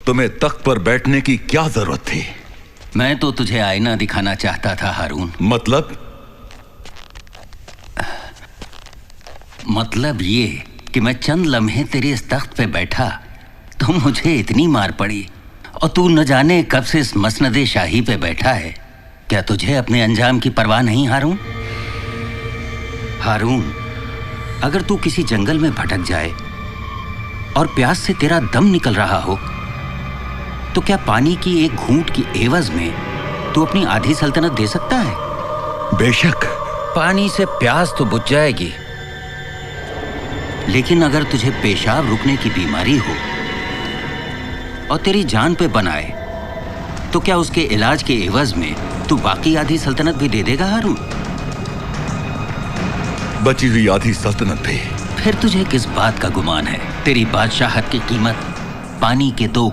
तुम्हें तख्त पर बैठने की क्या जरूरत थी? मैं तो तुझे आईना दिखाना चाहता था हारून। मतलब ये कि मैं चंद लम्हे तेरे इस तख्त पे बैठा तो मुझे इतनी मार पड़ी, और तू न जाने कब से इस मसनदे शाही पे बैठा है। क्या तुझे अपने अंजाम की परवाह नहीं हारून? हारून, अगर तू किसी जंगल में भटक जाए और प्यास से तेरा दम निकल रहा हो, तो क्या पानी की एक घूंट की एवज में तू अपनी आधी सल्तनत दे सकता है? बेशक। पानी से प्यास तो बुझ जाएगी, लेकिन अगर तुझे पेशाब रुकने की बीमारी हो और तेरी जान पे बनाए, तो क्या उसके इलाज के एवज में तू बाकी आधी सल्तनत भी दे देगा हारून? बची हुई आधी सल्तनत भी। फिर तुझे किस बात का गुमान है? तेरी बादशाहत की कीमत पानी के 2